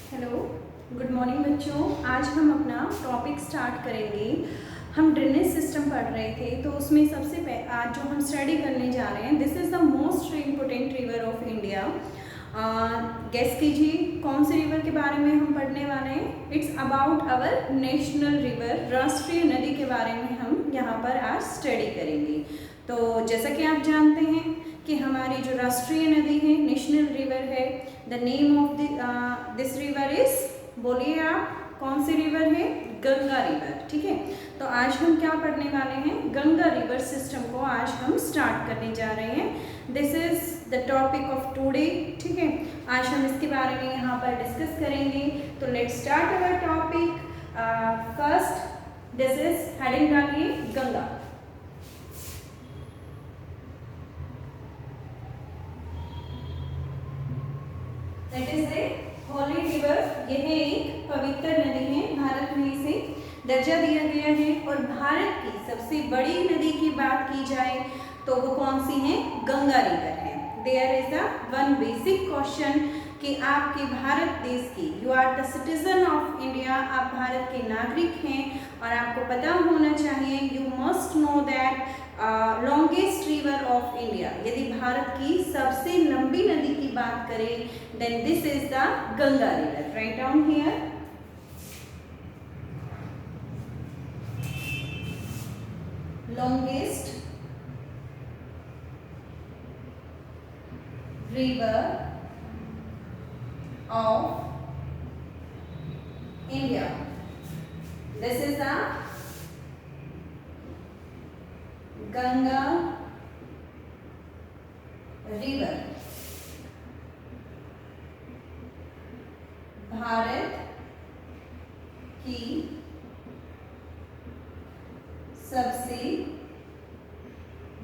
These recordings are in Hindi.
हेलो, गुड मॉर्निंग बच्चों। आज हम अपना टॉपिक स्टार्ट करेंगे। हम ड्रेनेज सिस्टम पढ़ रहे थे, तो उसमें आज जो हम स्टडी करने जा रहे हैं, this is the most important river of India. गेस कीजिए कौन से रिवर के बारे में हम पढ़ने वाले हैं। It's about our national river, राष्ट्रीय नदी के बारे में हम यहाँ पर आज स्टडी करेंगे। तो जैसा कि आप जानते हैं कि हमारी जो राष्ट्रीय नदी है, नेशनल रिवर है, the name of this river is, बोलिए आप कौन सी रिवर है? गंगा रिवर। ठीक है, तो आज हम क्या पढ़ने वाले हैं? गंगा रिवर सिस्टम को आज हम स्टार्ट करने जा रहे हैं। This is the topic of today. ठीक है, आज हम इसके बारे में यहाँ पर डिस्कस करेंगे। तो let's start our topic. First, this is heading डालिए Ganga. That is a holy river. यह एक पवित्र नदी है। भारत में इसे दर्जा दिया गया है। और भारत की सबसे बड़ी नदी की बात की जाए तो वो कौन सी है? गंगा रिवर है। There is a one basic question कि आपके भारत देश की, you are the citizen of India, आप भारत के नागरिक हैं और आपको पता होना चाहिए, you must know that longest river of India. यदि भारत की सबसे लंबी नदी की बात करें, then this is the Ganga river. Right down here. Longest river of India. This is the Ganga river. भारत की सबसे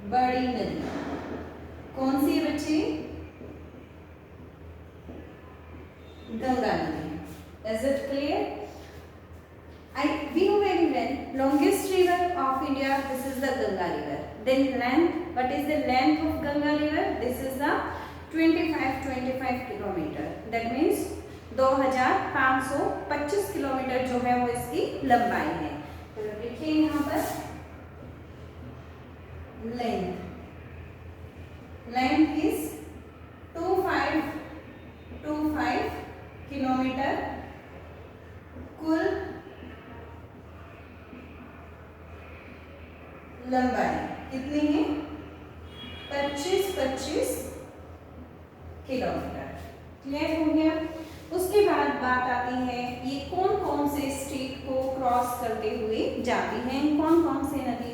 बड़ी नदी कौन सी है बच्चे? गंगा नदी। Is it clear? We know very well. Longest river of India. This is the Ganga river. Then length. What is the length of Ganga river? This is the 25 kilometre. That means 2525 kilometre जो है वो इसकी लंबाई है। तो देखिए यहाँ पर लेंथ इज 2525 किलोमीटर। कुल लंबाई कितनी है? 25 किलोमीटर। क्लियर हो गया? उसके बाद बात आती है, ये कौन कौन से स्टेट को क्रॉस करते हुए जाती है, कौन कौन से नदी,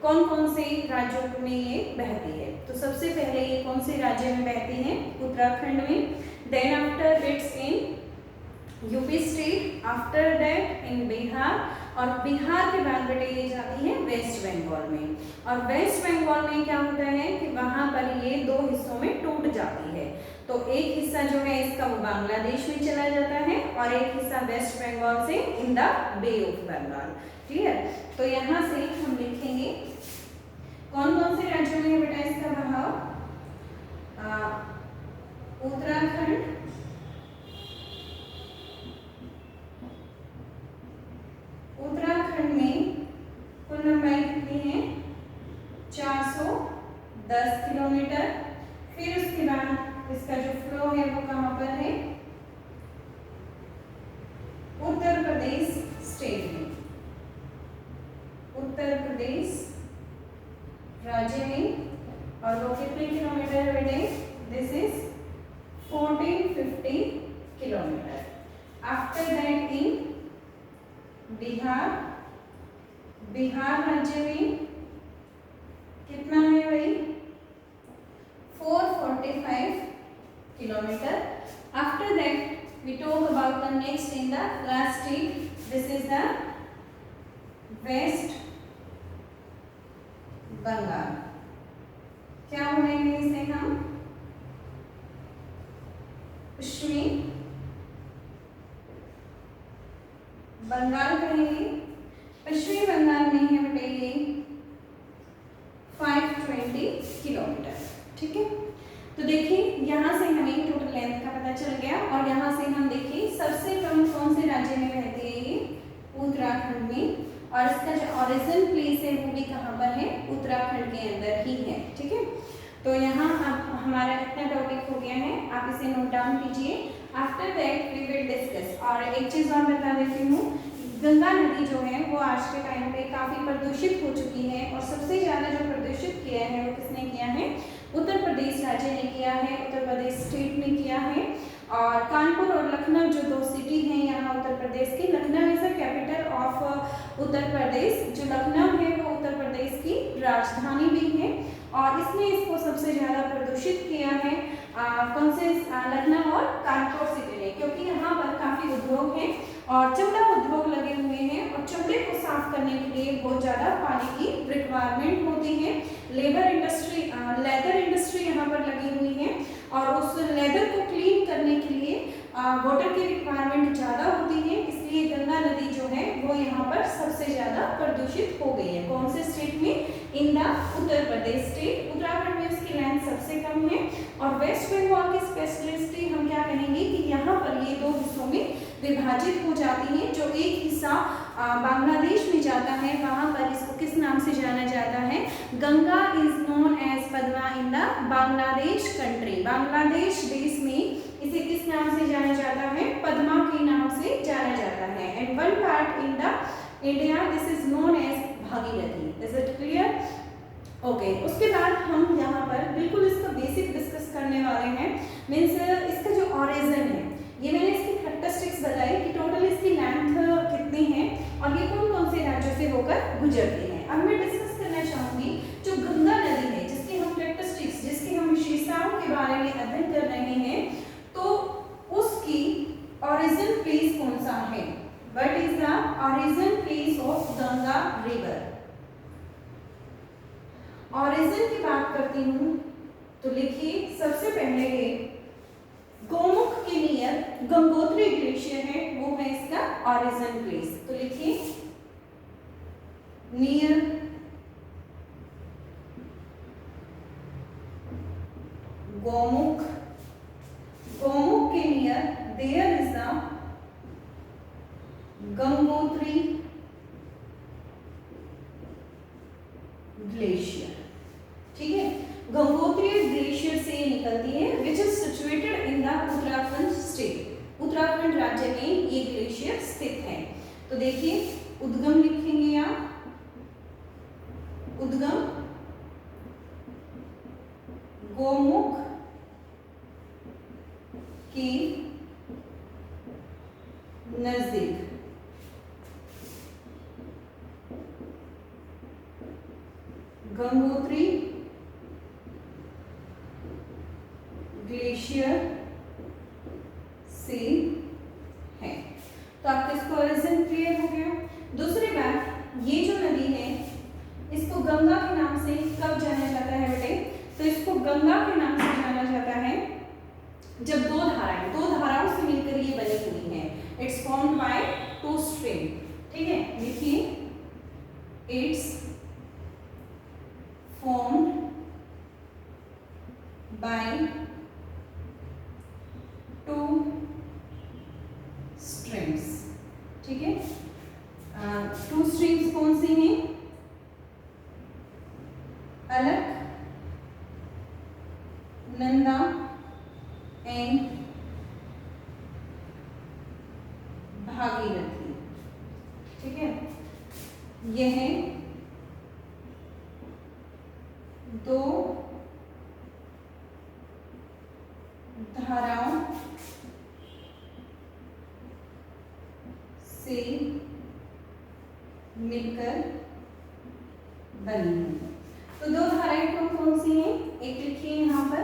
कौन कौन से राज्यों में ये बहती है। तो सबसे पहले ये कौन से राज्य में बहती है? उत्तराखंड में। Then after it's in UP state, after that in Bihar, और बिहार के बाद बेटे ये जाती है वेस्ट बंगाल में। और वेस्ट बंगाल में क्या होता है कि वहां पर ये दो हिस्सों में टूट जाती है। तो एक हिस्सा जो है इसका वो बांग्लादेश में चला जाता है और एक हिस्सा वेस्ट बंगाल से in the bay of Bengal. Clear? तो यहाँ से हम लिखेंगे कौन कौन से राज्यों में है बेटा इसका बहाव? उत्तराखंड, में कुल लंबाई कितनी है? 410 किलोमीटर। फिर उसके बाद इसका जो फ्लो है वो कहाँ पर है? उत्तर प्रदेश स्टेट में, उत्तर प्रदेश राज्य में। और वो कितने किलोमीटर है बेटे? This is 1450 kilometre. After that in Bihar राज्य में कितना है भाई? 445 kilometre. After that we talk about the next in the last state, this is the West Bengal. क्या बोलेंगे इसे हम? पश्चिमी बंगाल कहेंगे। पश्चिमी बंगाल में है बेटे ये 520 किलोमीटर। ठीक है, तो देखिए यहाँ से हमें टोटल लेंथ का पता चल गया। और यहाँ से हम देखिए सबसे कम कौन से राज्य में रहती है ये, उत्तराखंड में। और इसका जो ओरिजिन प्लेस है वो भी कहाँ पर है, उत्तराखंड के अंदर ही है। ठीक है, तो यहाँ अब हमारा इतना टॉपिक हो गया है, आप इसे नोट डाउन कीजिए। After that we will discuss. और एक चीज़ और बता देती हूँ, गंगा नदी जो है वो आज के टाइम पे काफ़ी प्रदूषित हो चुकी है। और सबसे ज़्यादा जो प्रदूषित किया है वो किसने किया है, उत्तर प्रदेश राज्य ने किया है, उत्तर प्रदेश स्टेट ने किया है। और कानपुर और लखनऊ जो दो सिटी हैं यहाँ उत्तर प्रदेश की, Lucknow is the capital of Uttar Pradesh. जो लखनऊ है वो उत्तर प्रदेश की राजधानी भी है। और इसने इसको सबसे ज़्यादा प्रदूषित किया है कौन से, लखनऊ और कानपुर सिटी ने, क्योंकि यहाँ पर काफ़ी उद्योग हैं और चमड़ा उद्योग लगे हुए हैं। और चमड़े को साफ करने के लिए बहुत ज़्यादा पानी की रिक्वायरमेंट होती है। लेदर इंडस्ट्री यहाँ पर लगी हुई है और उस लेदर को क्लीन करने के लिए वाटर की रिक्वायरमेंट ज़्यादा होती है। इसलिए गंगा नदी जो है वो यहाँ पर सबसे ज़्यादा प्रदूषित हो गई है। कौन से स्टेट में, in the Uttar Pradesh state. Uttarakhand में उसकी लेंथ सबसे कम है। और वेस्ट बंगाल की स्पेशलिस्टी हम क्या कहेंगे कि यहाँ पर ये दो हिस्सों में विभाजित हो जाती है। जो एक हिस्सा बांग्लादेश में जाता है, वहाँ पर इसको किस नाम से जाना जाता है, Ganga is known as Padma in the Bangladesh country. Bangladesh देश में इसे किस नाम से जाना जाता है, पद्मा के नाम से जाना जाता है। And one part in the India this is known as Bhagirathi. Is it clear? Okay, उसके बाद हम यहाँ पर बिल्कुल इसका बेसिक डिस्कस करने वाले हैं। मीन्स इसका जो ऑरिजिन है, ये मैंने इसकी कैरेक्टरिस्टिक्स बताई कि टोटल इसकी लेंथ कितनी है और ये कौन कौन से राज्यों से होकर गुजरती है। अब मैं डिस्कस करना चाहूँगी जो गंगा नदी है, जिसकी हम कैरेक्टरिस्टिक्स, जिसकी हम विशेषताओं के बारे में अध्ययन कर रहे हैं, तो उसकी ऑरिजिन प्लेस कौन सा है। What is the origin place of Ganga river. Origin की बात करती हूँ तो लिखिए सबसे पहले है गोमुख के नियर गंगोत्री ग्लेशियर है, वो है इसका ऑरिजिन प्लेस। तो लिखिए नियर गोमुख, गोमुख के near there is the Gangotri glacier. ठीक है, गंगोत्री ग्लेशियर से निकलती है, which is situated in the Uttarakhand state. Uttarakhand राज्य में ये ग्लेशियर स्थित है। तो देखिए उद्गम लिखेंगे आप, उद्गम गोमुख के नजदीक, गंगोत्री ग्लेशियर से है। तो आपको इसका ओरिजिन क्लियर हो गया। दूसरी बात, ये जो नदी है इसको गंगा के नाम से कब जाना जाता है बेटे, तो इसको गंगा के नाम से जाना जाता है जब दो धाराओं से मिलकर ये बनी हुई है। It's formed by two stream. ठीक है, देखिए it's formed by two streams। ठीक है, टू स्ट्रीम्स कौन सी हैं, अलक नंदा एंड भागीरथी। ठीक है, यह दो धाराओं से मिलकर बनी है। तो दो धाराएं कौन सी हैं, एक लिखिए यहाँ पर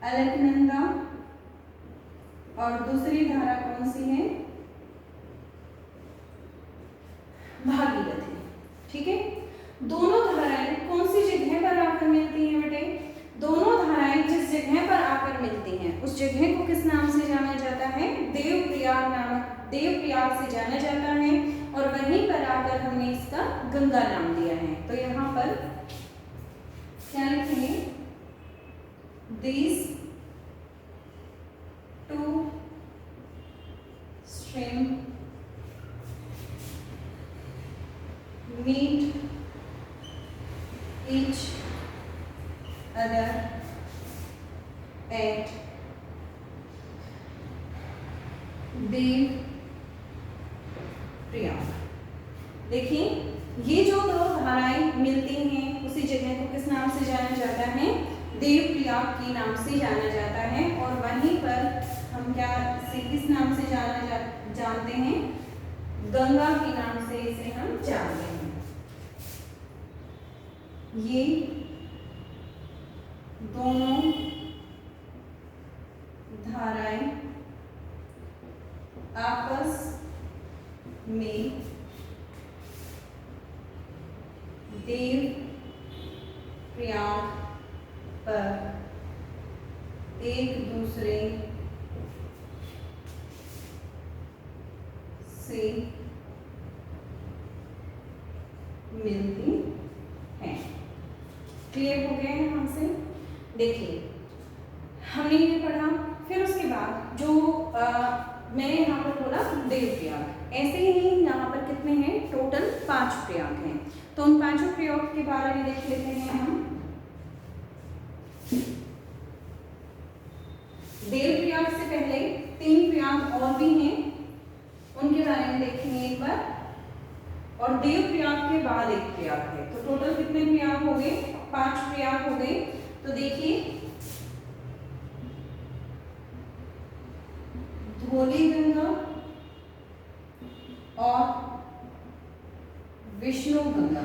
अलकनंदा और दूसरी धारा कौन सी है, भागीरथी। ठीक है, दोनों धाराएं कौन सी जगह पर आकर मिलती हैं बेटे, दोनों धाराएं जिस जगह पर आकर मिलती हैं उस जगह को किस नाम से जाना जाता है, देवप्रयाग नामक, देवप्रयाग से जाना जाता है। और वहीं पर आकर हमने इसका गंगा नाम दिया है। तो यहाँ पर क्या लिखेंगे, these two stream meet each other at Devprayag. देखिए ये जो दो धाराएं मिलती हैं उसी जगह को किस नाम से जाना जाता है? देवप्रयाग के नाम से जाना जाता है। और वहीं पर हम क्या से किस नाम से जानते हैं? गंगा के नाम से इसे हम जानते हैं। ये दोनों धाराएं आपस में देवप्रयाग पर एक दूसरे से मिलती हैं। क्लियर हो गए हैं हमसे? देखिए हमने ये पढ़ा, फिर उसके बाद जो मैंने यहाँ पर बोला देवप्रयाग, ऐसे ही यहाँ पर कितने हैं? टोटल 5 प्रयाग हैं। तो उन 5 प्रयाग के बारे में देख लेते हैं हम। देवप्रयाग से पहले 3 प्रयाग और भी हैं, उनके बारे में देखेंगे एक बार। और देवप्रयाग के बाद एक प्रयाग है। तो टोटल कितने प्रयाग हो गए? 5 प्रयाग हो गए। तो देखिए धौलीगंगा और विष्णुगंगा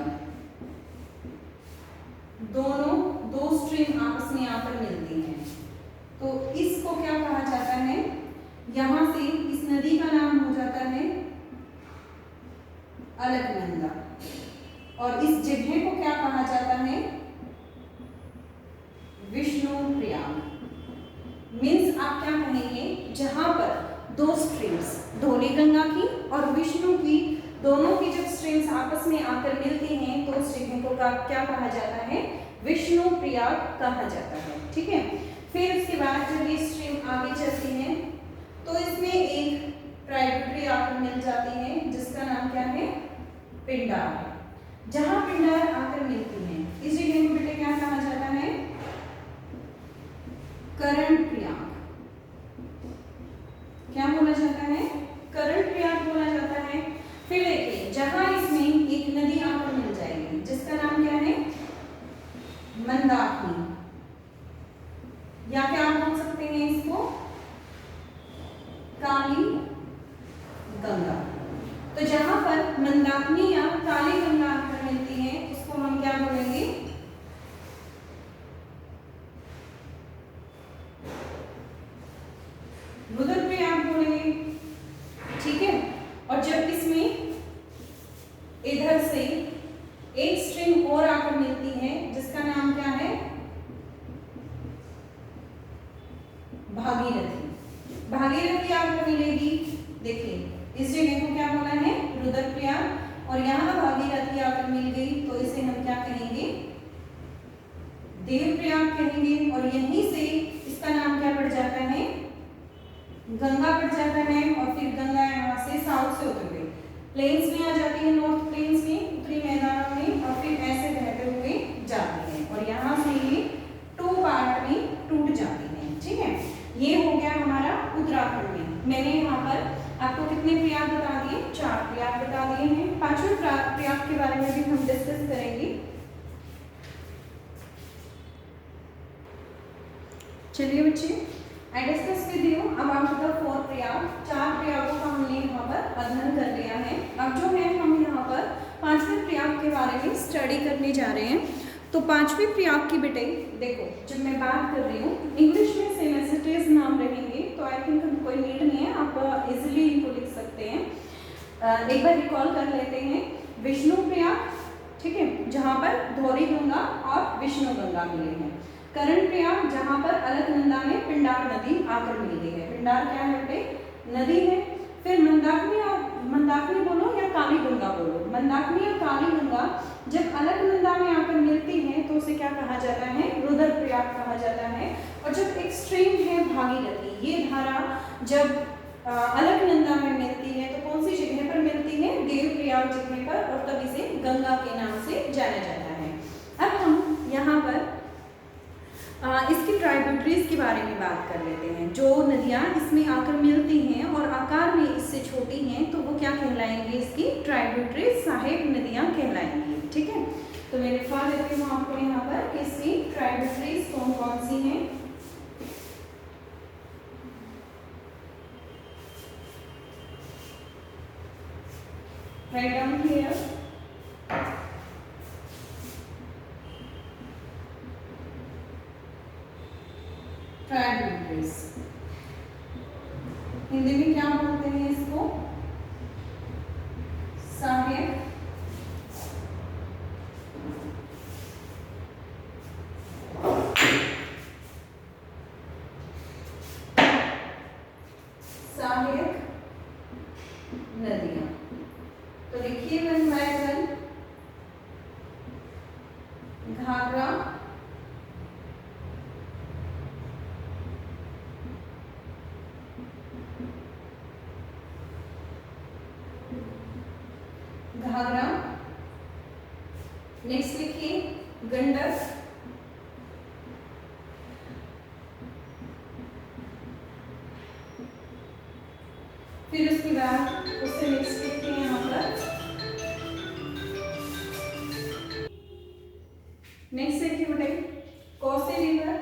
दोनों 2 स्ट्रीम आपस में यहाँ पर मिलती हैं। तो इसको क्या कहा जाता है? यहां से इस नदी का नाम हो जाता है अलकनंदा। और इस जगह को क्या कहा जाता है? विष्णुप्रयाग। मीन्स आप क्या कहेंगे? जहां पर 2 स्ट्रीम्स धौलीगंगा की और विष्णु की दोनों की जब स्ट्रीम्स आपस में आकर मिलती हैं तो उस जगह को क्या कहा जाता है? विष्णुप्रयाग कहा जाता है। ठीक है। फिर उसके बाद जब ये स्ट्रीम आगे चलती है तो इसमें एक ट्राइब्यूटरी आकर मिल जाती है जिसका नाम क्या है? पिंडार। जहां पिंडार आकर मिलती है इस जगह को बेटे क्या कहा जाता है? कर्णप्रयाग। क्या बोला जाता है? कर्णप्रयाग बोला जाता है। फिर देखिए जहां इसमें एक नदी आकर मिल जाएगी जिसका नाम क्या है? मंदाकिनी, या क्या बोल सकते हैं इसको? काली गंगा। तो जहां पर मंदाकिनी या काली गंगा आकर मिलती है उसको हम क्या बोलेंगे? रुद्रप्रयाग बोलेंगे। ठीक है। और जब इसमें इधर से एक स्ट्रिंग और आकर मिलती है जिसका नाम क्या है? भागीरथी। भागीरथी आकर मिलेगी। देखिए इस जगह को क्या बोला है? रुद्रप्रयाग। और यहाँ भागीरथी आकर मिल गई तो इसे हम क्या कहेंगे? देवप्रयाग कहेंगे। और यहीं से इसका नाम क्या पड़ जाता है? गंगा पड़ जाता है। और फिर गंगा यहाँ से साउथ से उतर गई, प्लेन्स में आ जाती है, नॉर्थ प्लेन्स में, उत्तरी मैदानों में, और फिर ऐसे बहते हुए जाती है और यहाँ से ये 2 पार्ट में टूट जाती है। ठीक है। ये हो गया हमारा उत्तराखंड में। मैंने यहाँ पर आपको कितने प्रयाग बता दिए? 4 प्रयाग बता दिए हैं। 5वें प्रयाग के बारे में भी हम डिस्कस करेंगे। चलिए बच्चे, I discuss with you about the 4 Prayag. 4 प्रयागों का हमने यहाँ पर अध्ययन कर लिया है। अब जो है हम यहाँ पर 5वें प्रयाग के बारे में स्टडी करने जा रहे हैं। तो 5वें प्रयाग की बेटे देखो, जब मैं बात कर रही हूँ इंग्लिश में सेमेसिटीज नाम रहेंगे तो आई थिंक कोई नीड नहीं है, आप इजिली इनको लिख सकते हैं। एक बार रिकॉल कर लेते हैं। विष्णुप्रयाग, ठीक है, जहाँ पर धौलीगंगा और विष्णुगंगा मिले हैं। कर्णप्रयाग जहाँ पर अलकनंदा में पिंडार नदी आकर मिल गई है। पिंडार क्या है बेटे? नदी है। फिर मंदाकिनी, और मंदाकिनी बोलो या काली गंगा बोलो, मंदाकिनी और काली गंगा जब अलकनंदा में आकर मिलती हैं तो उसे क्या कहा जाता है? रुद्रप्रयाग कहा जाता है। और जब एक स्ट्रीम है भागीरथी, ये धारा जब अलकनंदा में मिलती है तो कौन सी जगह पर मिलती है? देवप्रयाग जगह पर, और तब इसे गंगा के नाम से जाना जाता है। अब हम यहाँ पर इसकी ट्राइब्यूटरीज के बारे में बात कर लेते हैं। जो नदियाँ इसमें आकर मिलती हैं और आकार में इससे छोटी हैं, तो वो क्या कहलाएंगी? इसकी ट्राइब्यूटरीज, सहायक नदियाँ कहलाएंगी। ठीक है, तो मैं लिखवा देती हूँ आपको यहाँ पर कि इसकी ट्राइब्यूटरीज कौन कौन सी हैं। Right down here. Tributaries Hindi में क्या बोलते हैं इसको? सहायक नदियां। तो लिखिए one by one. Ghaghara, Ghaghara, next लिखिए गंडक, फिर उसके बाद उससे नेक्स्ट लिखते हैं यहाँ पर, नेक्स्ट लिखिए बेटे कोसी रिवर,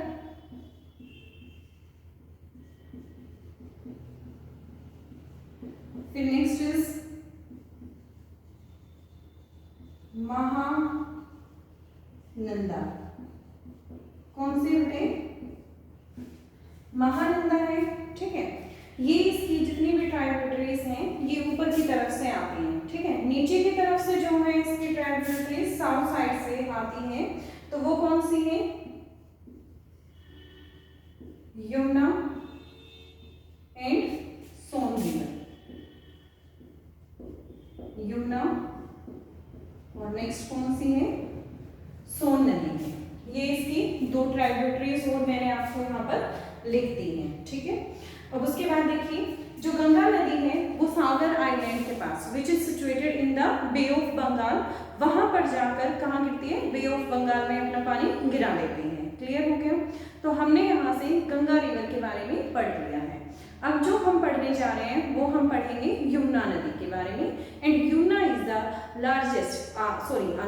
फिर नेक्स्ट इज महानंदा। कौन सी बेटे? महानंदा है। ठीक है, ये इसकी जितनी भी ट्राइब्यूटरीज हैं ये ऊपर की तरफ से आती हैं। ठीक है, नीचे की तरफ से जो है इसकी ट्राइब्यूटरीज साउथ साइड से आती हैं, तो वो कौन सी है? Yamuna and Son river. यमुना और नेक्स्ट कौन सी है? सोन नदी है। ये इसकी दो ट्राइब्यूटरीज और मैंने आपको यहाँ पर लिख दी है। ठीक है, अब उसके बाद देखिए जो गंगा नदी है वो सागर आइलैंड के पास, which is situated in the bay of Bengal, वहां पर जाकर कहाँ गिरती है? बे ऑफ बंगाल में अपना पानी गिरा देती है। क्लियर हो गया? तो हमने यहाँ से गंगा रिवर के बारे में पढ़ लिया है। अब जो हम पढ़ने जा रहे हैं वो हम पढ़ेंगे यमुना नदी के बारे में। And Yamuna is the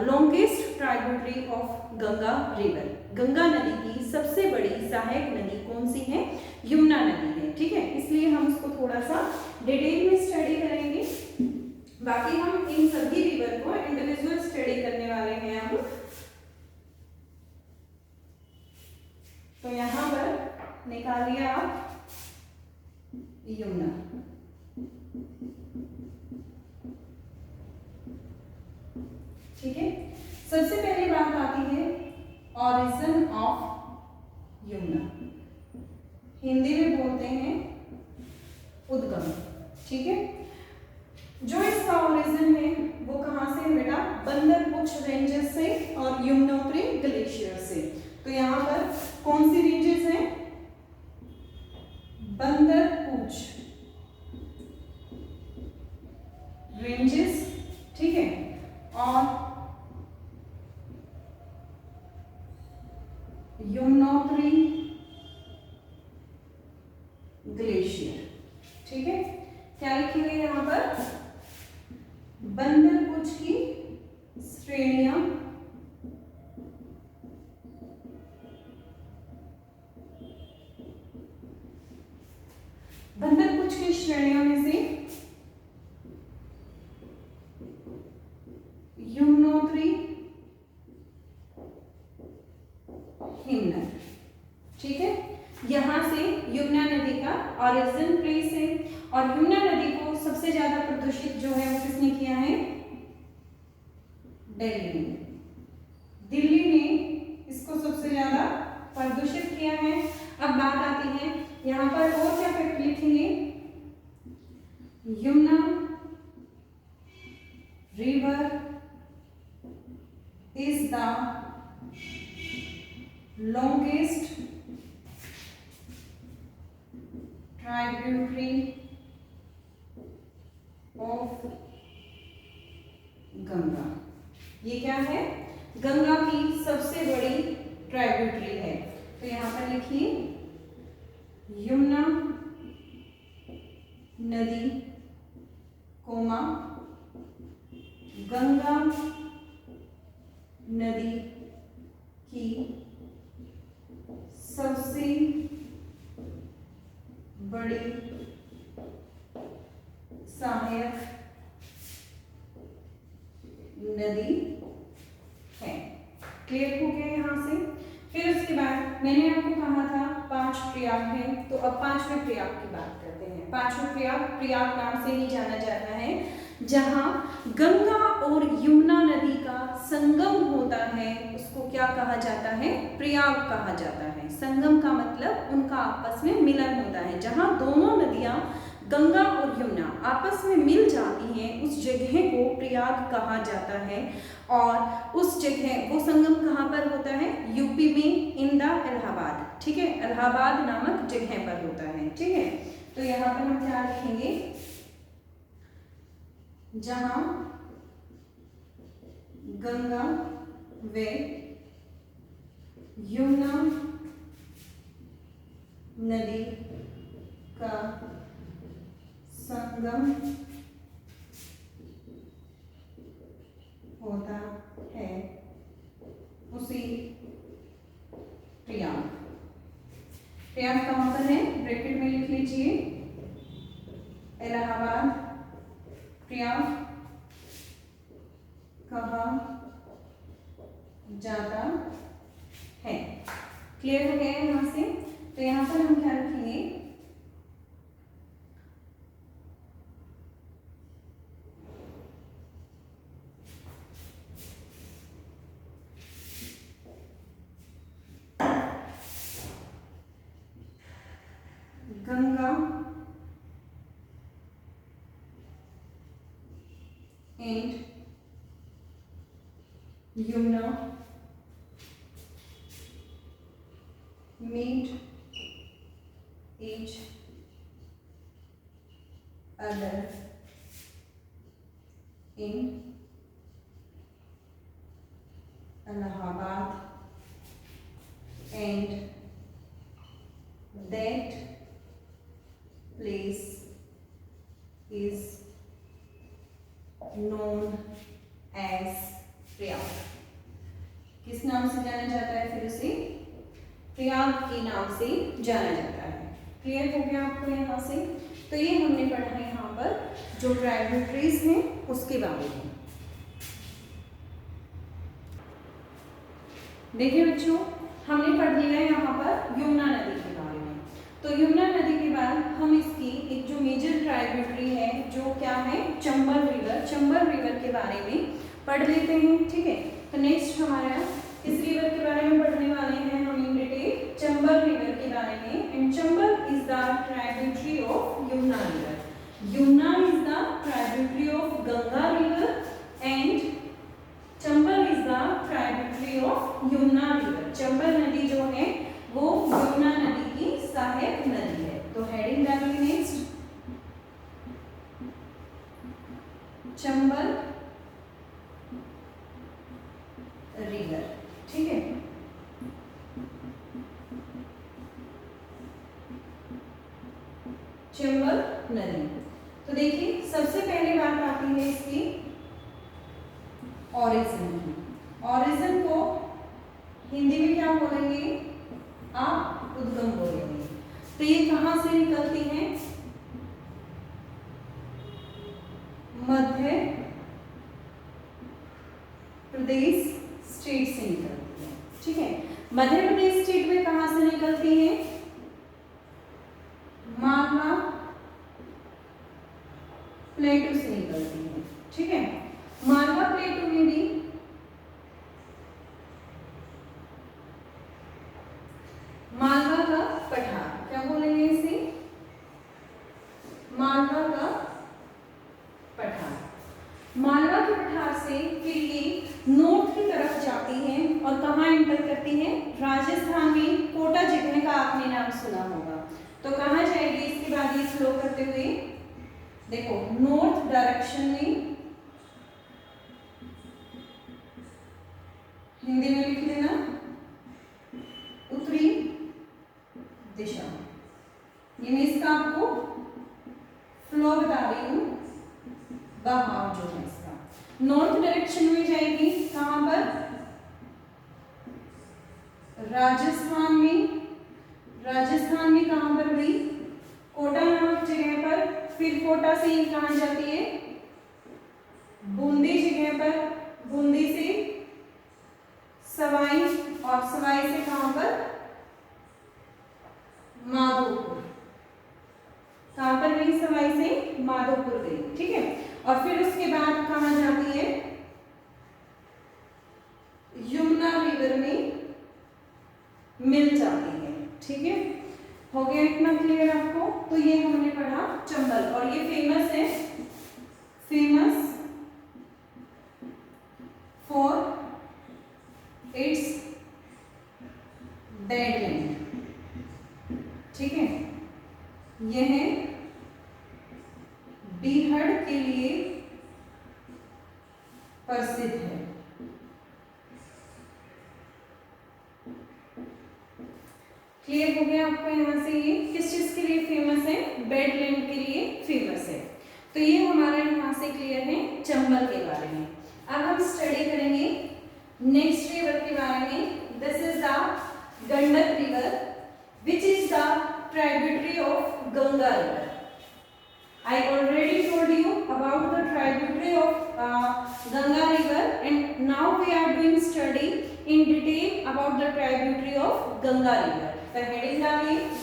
longest tributary of Ganga river. Ganga नदी की सबसे बड़ी सहायक नदी कौन सी है? यमुना नदी है। ठीक है, इसलिए हम उसको थोड़ा सा डिटेल में स्टडी करेंगे। बाकी हम इन सभी रिवर को इंडिविजुअल स्टडी करने वाले हैं अब। तो यहाँ पर निकालिए आप यमुना। ठीक है, सबसे पहली बात आती है ऑरिजिन ऑफ यमुना, हिंदी में बोलते हैं उद्गम। ठीक है, जो इसका ओरिजिन है वो कहां से है बेटा? बंदरपुछ रेंजेस से और यमुनोत्री ग्लेशियर से। तो यहाँ पर कौन सी रेंजेस हैं? बंदरपुछ रेंजेस। ठीक है, और यमुनोत्री ग्लेशियर। ठीक है, क्या लिखी हुई है यहाँ पर? बंदरपुछ की श्रेणियां बंदरपुछ की श्रेणियों में से यमुनोत्री हिमनद। ठीक है, यहां से यमुना नदी का ऑरिजिन प्लेस है। और यमुना नदी को सबसे ज्यादा प्रदूषित जो है वो किसने किया है? दिल्ली ने। दिल्ली ने इसको सबसे ज्यादा प्रदूषित किया है। अब बात आती है यहाँ पर और क्या फैक्ट लिखेंगे? Yamuna river is the longest tributary of Ganga. ये क्या है? गंगा की सबसे बड़ी ट्राइब्यूटरी है। तो यहां पर लिखिए यमुना नदी कोमा गंगा नदी की सबसे बड़ी सहायक नदी है। क्लियर हो गया यहां से? फिर उसके बाद मैंने आपको कहा था 5 प्रयाग हैं, तो अब 5वें प्रयाग की बात करते हैं। 5वां प्रयाग नाम से ही जाना जाता है, जहां गंगा और यमुना नदी का संगम होता है, उसको क्या कहा जाता है? प्रयाग कहा जाता है। संगम का मतलब उनका आपस में मिलन होता है, जहां दोनों नदियां गंगा और यमुना आपस में मिल जाती हैं, उस जगह को प्रयाग कहा जाता है। और उस जगह वो संगम कहाँ पर होता है? यूपी में, इन द इलाहाबाद। ठीक है, इलाहाबाद नामक जगह पर होता है। ठीक है, तो यहाँ पर हम क्या लिखेंगे? जहां गंगा व यमुना नदी का संगम होता है, उसी प्रयाग। प्रयाग कहां पर है? ब्रैकेट में लिख लीजिए इलाहाबाद प्रयाग कहा जाता है। क्लियर हो गया यहां से? तो यहां पर हम क्या रखेंगे? Ganga and Yamuna meet each other in Allahabad, and that place is known as Prayag. किस नाम से जाना जाता है? फिर उसे प्रयाग के नाम से जाना जाता है। क्लियर हो गया आपको यहाँ से? तो ये हमने पढ़ा है यहाँ पर जो ट्राइब्यूटरीज हैं उसके बारे में। देखिए बच्चों, हमने पढ़ लिया है यहाँ पर यमुना नदी के बारे में। तो यमुना नदी के बाद हम इसकी एक जो मेजर ट्राइब्यूटरी है, जो क्या है? चंबल रिवर। चंबल रिवर के बारे में पढ़ लेते हैं। ठीक है, तो नेक्स्ट हमारा इस रिवर के बारे में पढ़ने वाले हैं हम इन डिटेल चंबल रिवर के बारे में। And Chambal is the tributary of Yamuna river. Yamuna is the tributary of Ganga river and Chambal is the tributary of Yamuna river. Chambal नदी जो है वो यमुना नदी की सहायक नदी है। तो हेडिंग डालेंगे नेक्स्ट चंबल रिवर। ठीक है, चंबल नदी। तो देखिए सबसे पहले बात आती है इसकी ओरिजिन की। ओरिजिन को हिंदी में क्या बोलेंगे? आप उद्गम बोलेंगे। तो ये कहां से निकलती है? मध्य प्रदेश स्टेट से निकलती है। ठीक है, मध्य प्रदेश स्टेट में कहां से निकलती है? मालवा प्लेटू से निकलती है। ठीक है, मालवा प्लेटू में भी मालवा का पठार, क्या बोलेंगे इसे? मालवा का पठार। मालवा के पठार से फिर ये नॉर्थ की तरफ जाती है और कहाँ एंटर करती है? राजस्थान में कोटा जगह का आपने नाम सुना होगा। तो कहाँ जाएगी इसके बाद ये फ्लो करते हुए? देखो नॉर्थ डायरेक्शन में, हिंदी में लिख लेना उत्तरी दिशा। ये मैं इसका आपको फ्लो बता रही हूँ, बहाव जो है इसका। नॉर्थ डायरेक्शन में जाएगी, कहाँ पर? राजस्थान में। राजस्थान में कहाँ पर हुई? कोटा नामक जगह पर। फिर कोटा से ये कहाँ जाती है? बूंदी जगह पर। बूंदी से सवाई, और सवाई से कहाँ पर? माधोपुर। कहाँ पर गई? सवाई से माधोपुर गई, ठीक है। और फिर उसके बाद कहाँ जाती है? यमुना रिवर में मिल जाती है, ठीक है। हो गया इतना क्लियर आपको? तो ये हमने पढ़ा चंबल, और ये फेमस है, फेमस फॉर इट्स डेडलैंड, ठीक है। यह बीहड़ के लिए प्रसिद्ध है। क्लियर हो गया आपको यहाँ से? ये किस चीज के लिए फेमस है? बेडलैंड के लिए फेमस है। तो ये हमारा यहाँ से क्लियर है चंबल के बारे में। अब हम स्टडी करेंगे नेक्स्ट रिवर के बारे में। This is the Gandak river which is the tributary of Ganga river. I already told you about the tributary of Ganga river, and now we are doing study in detail about the tributary of Ganga river. The heading is,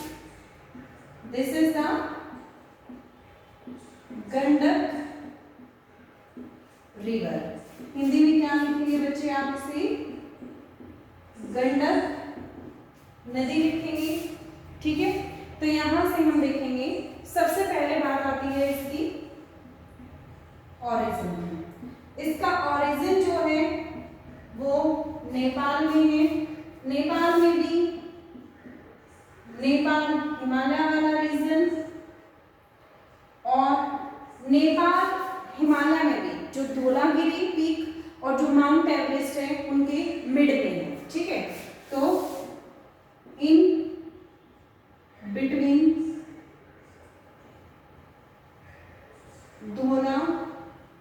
this is the Gandak river. Hindi में क्या लिखेंगे बच्चे आप इसे? गंडक नदी लिखेंगे, ठीक है। तो यहां से हम देखेंगे, सबसे पहले बात आती है इसकी ओरिजिन। इसका ओरिजिन जो है वो नेपाल में है। नेपाल में भी, नेपाल हिमालय वाला रीजन, और नेपाल हिमालय में भी जो धौलागिरी पीक और जो माउंट एवरेस्ट है उनके मिड में है, ठीक है। तो in between Dhaulagiri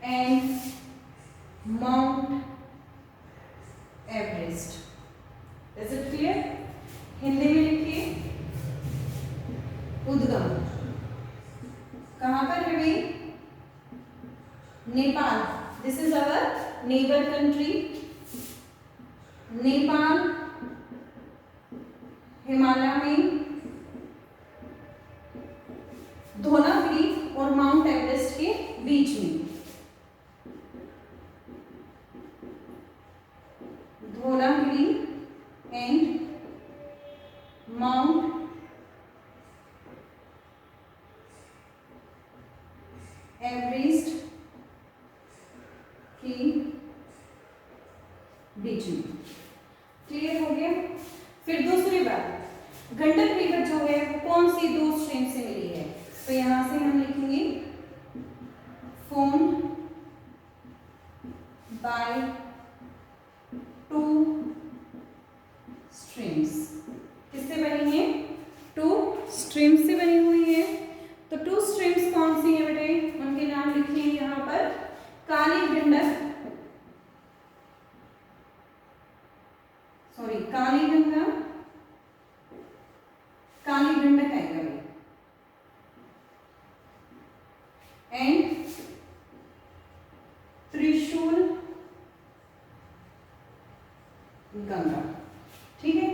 and mount Everest. Is it clear? Hindi में लिखिए उद्गम कहां पर है भाई? Nepal. This is our neighbour country. Nepal Himalaya में धौलागिरी और माउंट एवरेस्ट के बीच में। धौलागिरी एंड माउंट एवरेस्ट के बीच में। क्लियर हो गया? फिर दूसरी बात, गंडक रिवर जो है वो कौन सी दो स्ट्रीम से मिली है? तो यहां से हम लिखेंगे formed by two streams। किससे बनी है? टू स्ट्रीम्स से बनी हुई है। तो टू स्ट्रीम्स कौन सी है बेटे? उनके नाम लिखिए यहाँ पर। काली गंडक, सॉरी काली गंगा, काली गंडक आएगा एंड त्रिशूल गंगा, ठीक है।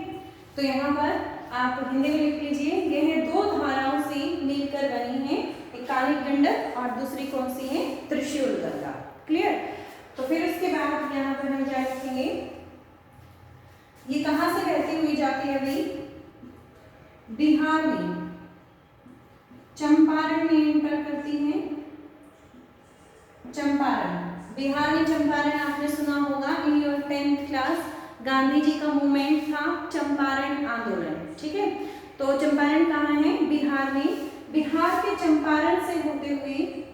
तो यहाँ पर आप हिंदी में लिख लीजिए, यह दो धाराओं से मिलकर बनी है, एक काली गंडक और दूसरी कौन सी है? त्रिशूल गंगा। क्लियर? तो फिर उसके बाद यहाँ पर हम क्या लिखेंगे? ये कहाँ से बहती हुई जाती है अभी? बिहार में चंपारण में एंटर करती है। चंपारण, बिहार में चंपारण आपने सुना होगा in your 10th class. Gandhi ji का मूवमेंट था चंपारण आंदोलन, ठीक है। तो चंपारण कहाँ है? बिहार में। बिहार के चंपारण से होते हुए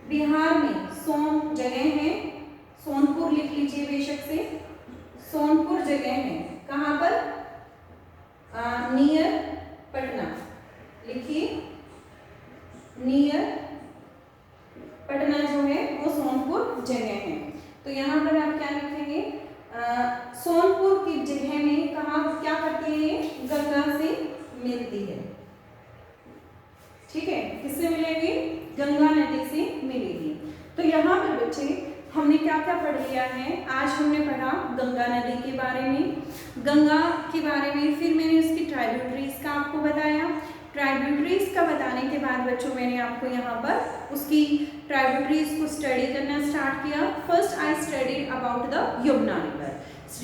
बिहार में सोन जगह है, सोनपुर लिख लीजिए बेशक से, सोनपुर जगह है, कहाँ पर? नियर पटना, लिखिए नियर पटना जो है वो सोनपुर जगह है। तो यहाँ पर आप क्या लिखेंगे? सोनपुर की जगह में कहाँ क्या करती है ये? गंगा से मिलती है, ठीक है। किससे मिलेगी? गंगा नदी से मिलेगी। तो यहाँ पर बच्चे हमने क्या क्या पढ़ लिया है? आज हमने पढ़ा गंगा नदी के बारे में, गंगा के बारे में, फिर मैंने उसकी ट्राइब्यूटरीज का आपको बताया। ट्राइब्यूटरीज का बताने के बाद बच्चों मैंने आपको यहाँ पर उसकी ट्राइब्यूटरीज को स्टडी करना स्टार्ट किया। First I studied about the Yamuna river.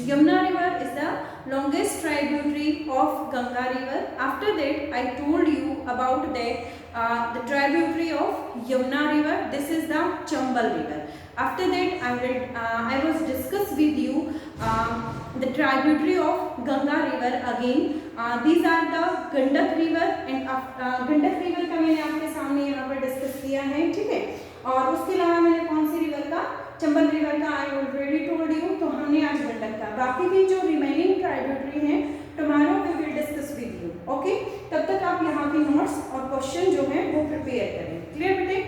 Yamuna river is the longest tributary of Ganga river. After that, I told you about that the tributary of Yamuna river. This is the Chambal river. After that, I was discuss with you the tributary of Ganga river again. These are the Gandak river and Gandak river का मैंने आपके सामने यहाँ पर डिस्कस किया है, ठीक है। और उसके अलावा मैंने कौन सी रिवर का? चंबल रिवर का आई ऑलरेडी टोल्ड यू। तो हमने आज गंडक का, बाकी की जो रिमेनिंग ट्राइब्यूटरी हैं tomorrow we will discuss with you, okay. तब तक आप यहाँ के नोट्स और क्वेश्चन जो है वो प्रिपेयर करें। क्लियर बेटे?